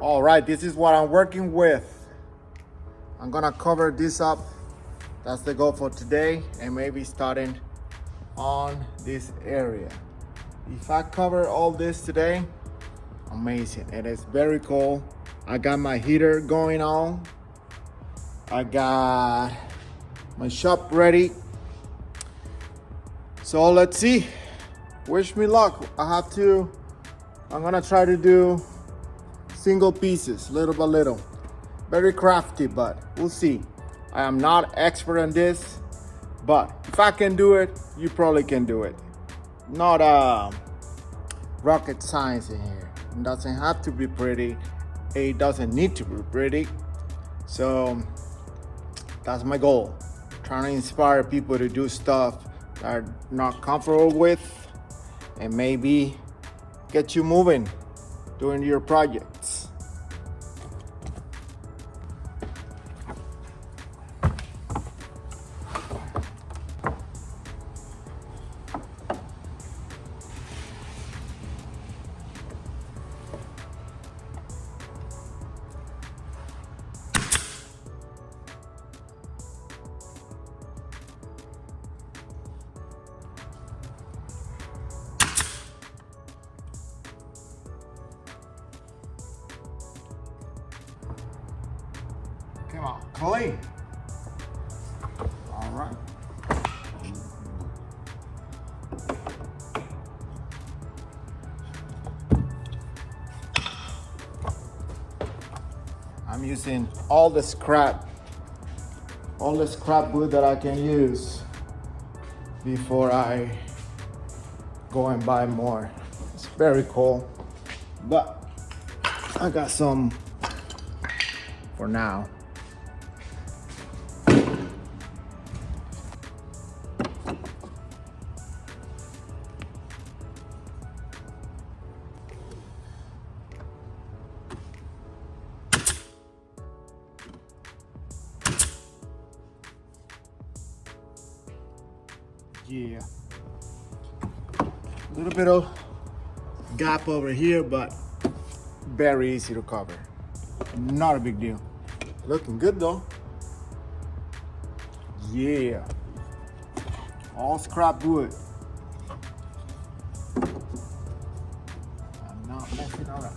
All right, this is what I'm working with. I'm gonna cover this up. That's the goal for today, and maybe starting on this area. If I cover all this today, amazing. It is very cool. I got my heater going on. I got my shop ready. So let's see. Wish me luck. I'm gonna try to do single pieces, little by little. Very crafty, but we'll see. I am not expert on this, but if I can do it, you probably can do it. Not rocket science in here. It doesn't have to be pretty. It doesn't need to be pretty. So that's my goal. Trying to inspire people to do stuff that are not comfortable with and maybe get you moving doing your projects. Come on, clean. All right. I'm using all the scrap wood that I can use before I go and buy more. It's very cool, but I got some for now. Yeah, a little bit of gap over here, but very easy to cover. Not a big deal. Looking good though. Yeah, all scrap wood. I'm not messing around.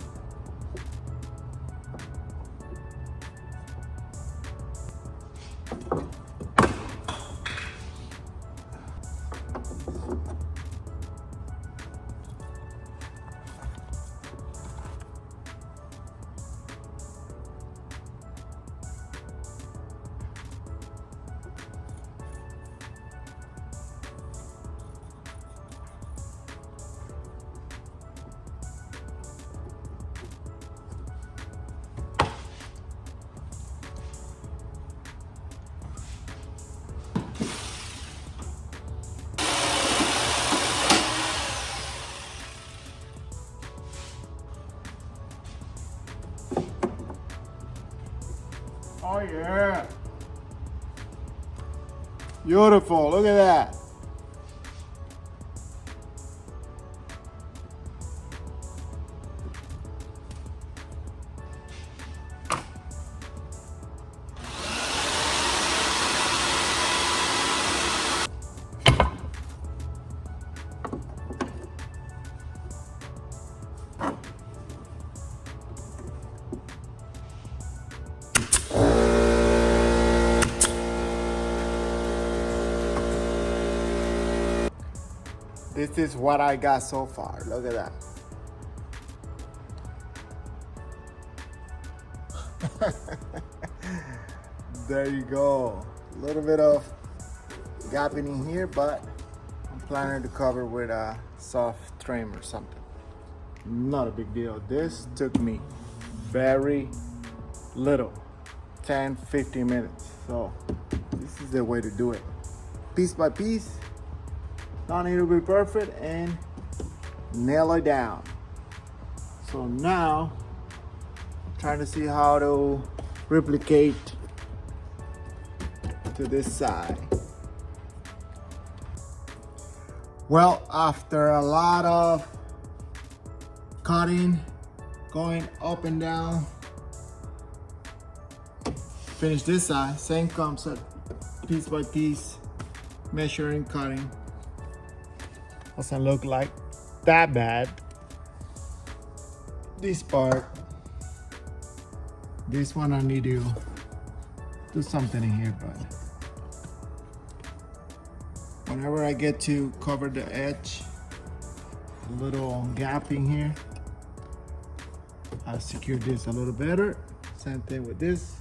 Oh yeah. Beautiful, look at that. This is what I got so far. Look at that. There you go. A little bit of gapping in here, but I'm planning to cover with a soft trim or something. Not a big deal. This took me very little, 10, 15 minutes. So this is the way to do it. Piece by piece. Don't need to be perfect, and nail it down. So now I'm trying to see how to replicate to this side. Well, after a lot of cutting, going up and down, finish this side. Same concept, piece by piece, measuring, cutting. Doesn't look like that bad. This part, this one I need to do something in here, but whenever I get to cover the edge, a little gap in here, I'll secure this a little better. Same thing with this.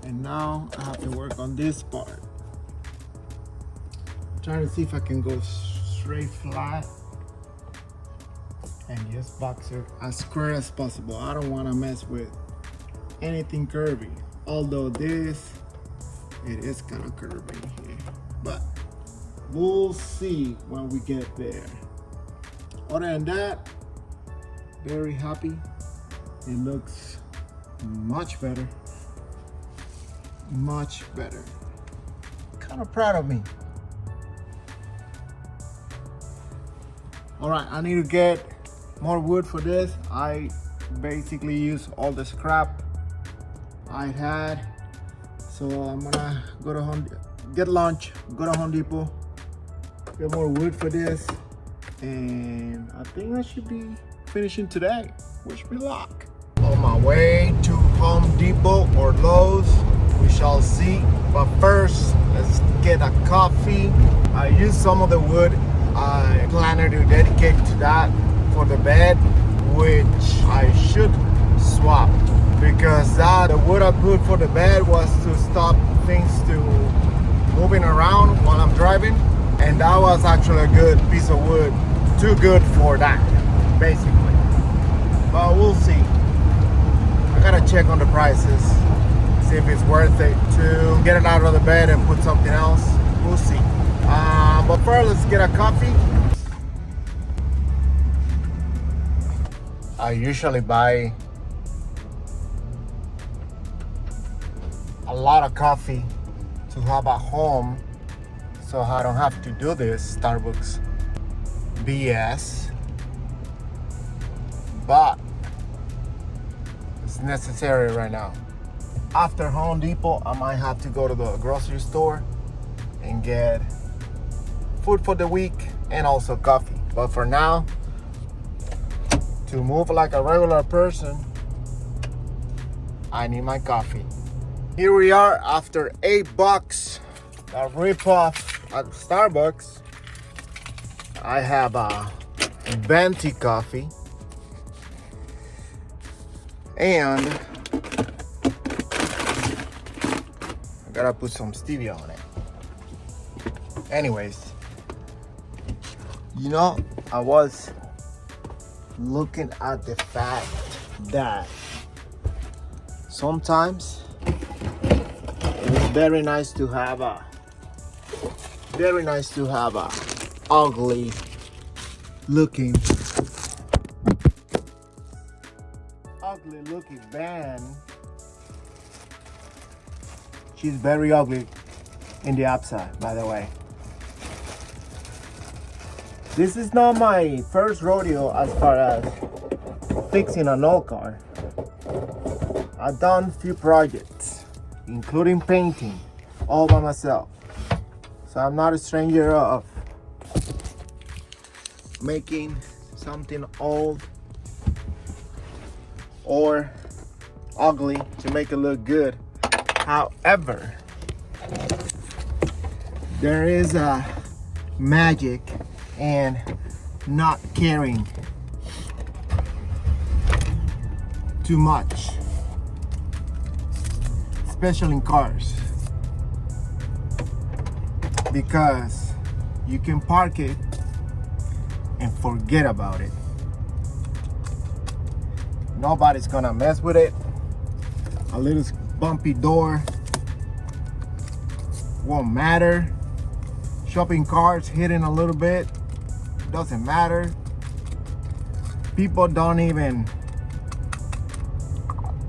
And now I have to work on this part. I'm trying to see if I can go straight flat and just box it as square as possible. I don't want to mess with anything curvy. Although this, it is kind of curvy here, but we'll see when we get there. Other than that, very happy. It looks much better. Much better. Kind of proud of me. All right, I need to get more wood for this. I basically use all the scrap I had, so I'm gonna go to get lunch, go to Home Depot, get more wood for this, and I think I should be finishing today. Wish me luck. On my way to Home Depot or Lowe's, we shall see. But first, let's get a coffee. I used some of the wood I plan to dedicate to that for the bed, which I should swap, because the wood I put for the bed was to stop things to moving around while I'm driving, and that was actually a good piece of wood, too good for that, basically. But we'll see. I gotta check on the prices, see if it's worth it to get it out of the bed and put something else. We'll see. But first, let's get a coffee. I usually buy a lot of coffee to have at home, so I don't have to do this Starbucks BS. But it's necessary right now. After Home Depot, I might have to go to the grocery store and get food for the week and also coffee. But for now, to move like a regular person, I need my coffee. Here we are after $8, a rip-off at Starbucks. I have a venti coffee, and I gotta put some stevia on it. Anyways, you know, I was looking at the fact that sometimes it's very nice to have a ugly looking band. She's very ugly in the outside, by the way. This is not my first rodeo as far as fixing an old car. I've done a few projects, including painting, all by myself. So I'm not a stranger of making something old or ugly to make it look good. However, there is a magic in not caring too much, especially in cars, because you can park it and forget about it. Nobody's gonna mess with it. A little bumpy door won't matter. Shopping carts hitting a little bit doesn't matter. People don't even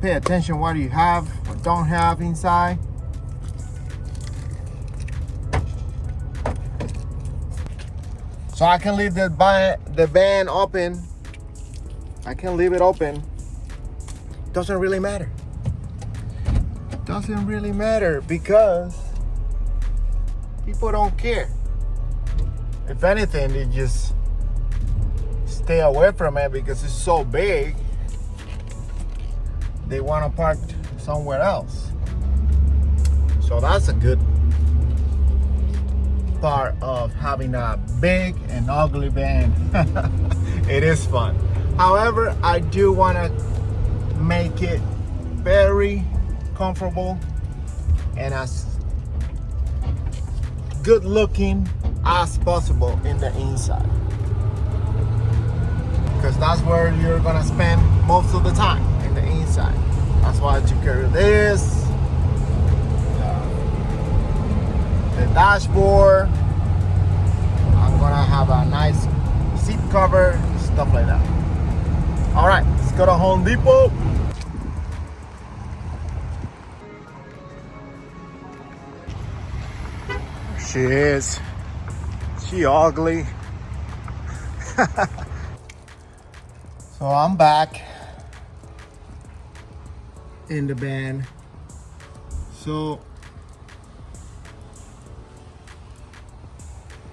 pay attention what you have or don't have inside. So I can leave the van open. I can leave it open. Doesn't really matter. doesn't really matter because people don't care. If anything, they just stay away from it because it's so big. They want to park somewhere else. So that's a good part of having a big and ugly van. It is fun. However, I do want to make it very comfortable and as good looking as possible in the inside, because that's where you're gonna spend most of the time, in the inside. That's why I took care of this, the dashboard. I'm gonna have a nice seat cover, stuff like that. All right, let's go to Home Depot. She is. She ugly. So I'm back in the van. So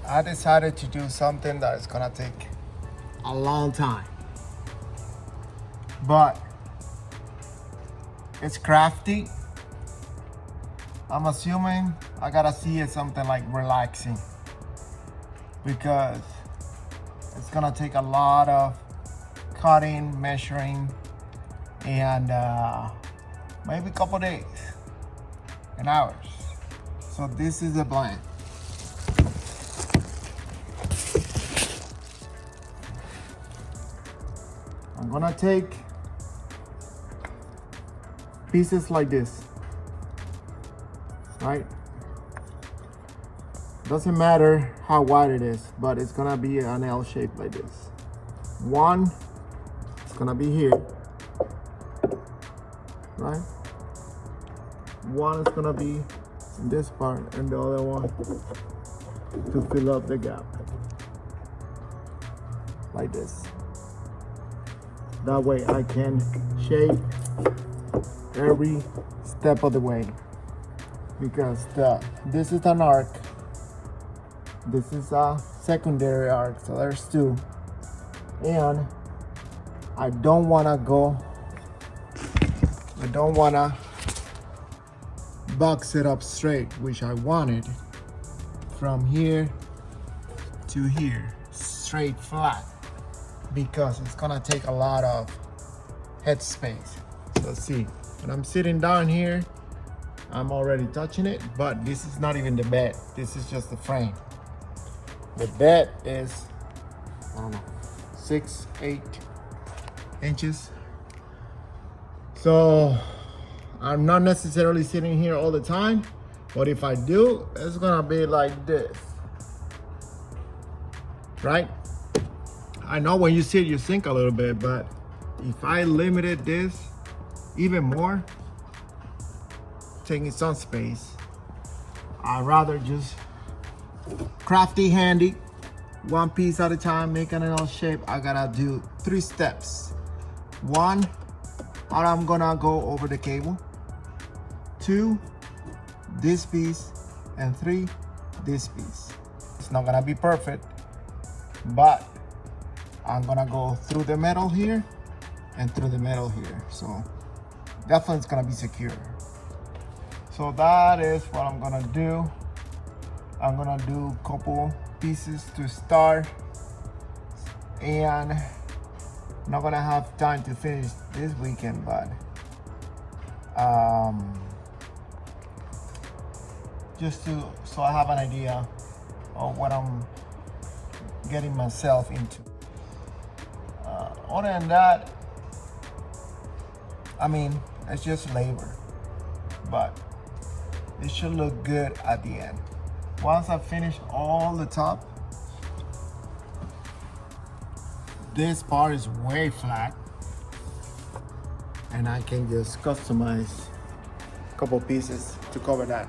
I decided to do something that is gonna take a long time, but it's crafty. I'm assuming I gotta see it something like relaxing, because it's gonna take a lot of cutting, measuring, and maybe a couple days and hours. So this is the plan. I'm gonna take pieces like this, right? Doesn't matter how wide it is, but it's gonna be an L shape like this. One, it's gonna be here, right? One is gonna be in this part, and the other one to fill up the gap, like this. That way I can shape every step of the way, because this is an arc, this is a secondary arc, so there's two, and I don't want to box it up straight, which I wanted from here to here, straight flat, because it's gonna take a lot of head space. So let's see, when I'm sitting down here, I'm already touching it, but this is not even the bed. This is just the frame. The bed is, I don't know, 6-8 inches. So I'm not necessarily sitting here all the time, but if I do, it's gonna be like this, right? I know when you sit, you sink a little bit, but if I limited this even more, taking some space, I'd rather just crafty, handy, one piece at a time, making an L shape. I gotta do 3 steps. 1, I'm gonna go over the cable. 2, this piece, and 3, this piece. It's not gonna be perfect, but I'm gonna go through the metal here and through the metal here. So definitely it's gonna be secure. So that is what I'm gonna do. I'm gonna do a couple pieces to start, and I'm not gonna have time to finish this weekend, but just so I have an idea of what I'm getting myself into. Other than that, I mean, it's just labor, but it should look good at the end. Once I finish all the top, this part is way flat, and I can just customize a couple pieces to cover that.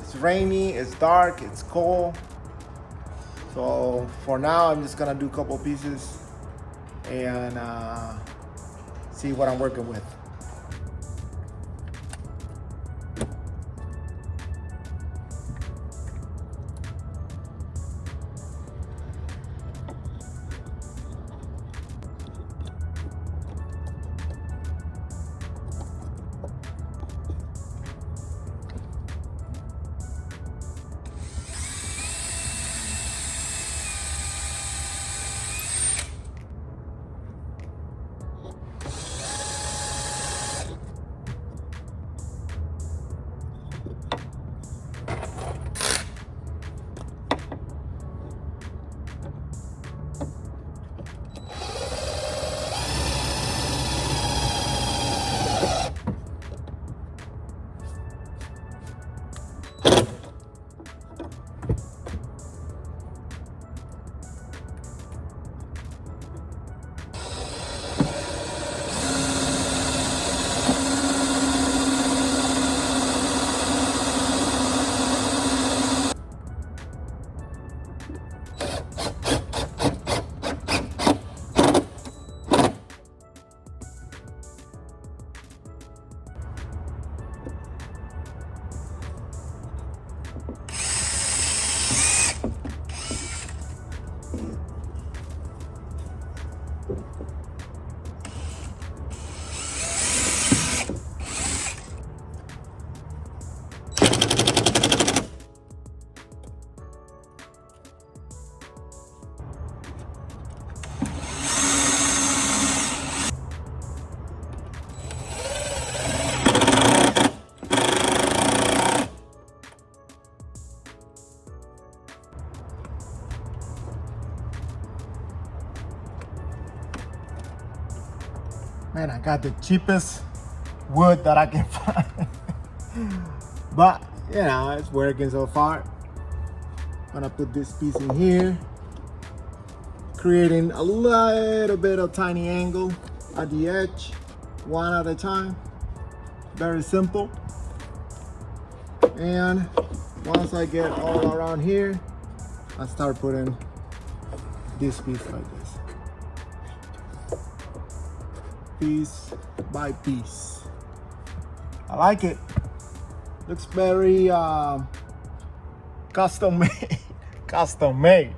It's rainy, it's dark, it's cold. So for now, I'm just gonna do a couple pieces and see what I'm working with. Man, I got the cheapest wood that I can find. But, you know, it's working so far. I'm gonna put this piece in here, creating a little bit of tiny angle at the edge, one at a time. Very simple. And once I get all around here, I start putting this piece like this. Piece by piece. I like it. Looks very custom made. Custom made.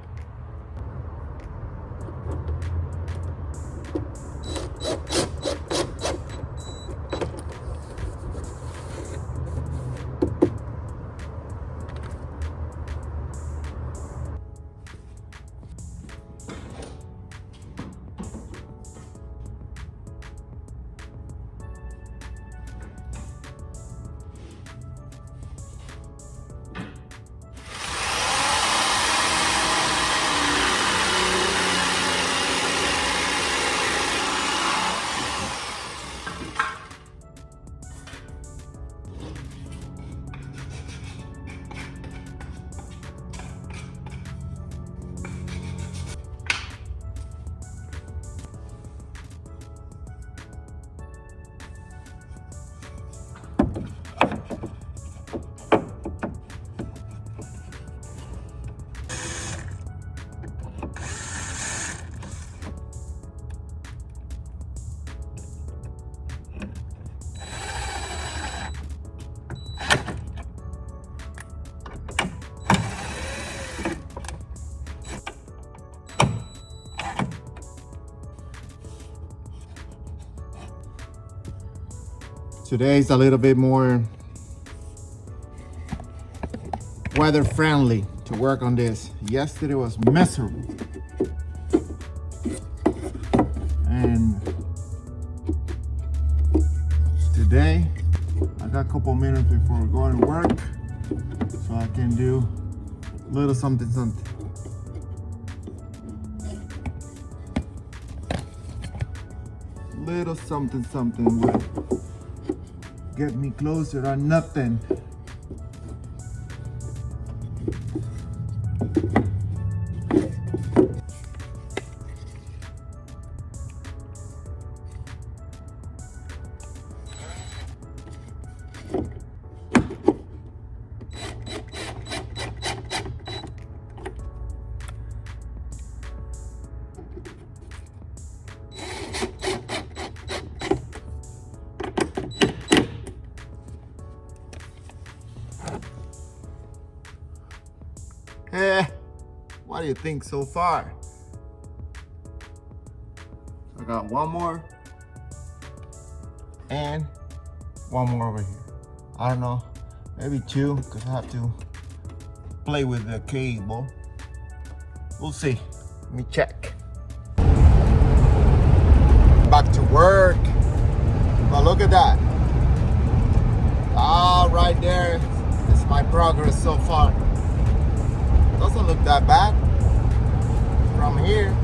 Today's a little bit more weather friendly to work on this. Yesterday was miserable. And today, I got a couple minutes before going to work, so I can do a little something. Little something would get me closer or nothing. What do you think so far? I got one more and one more over here. I don't know, maybe two, because I have to play with the cable. We'll see. Let me check. Back to work. But look at that. Ah, right there is my progress so far. Doesn't look that bad from here.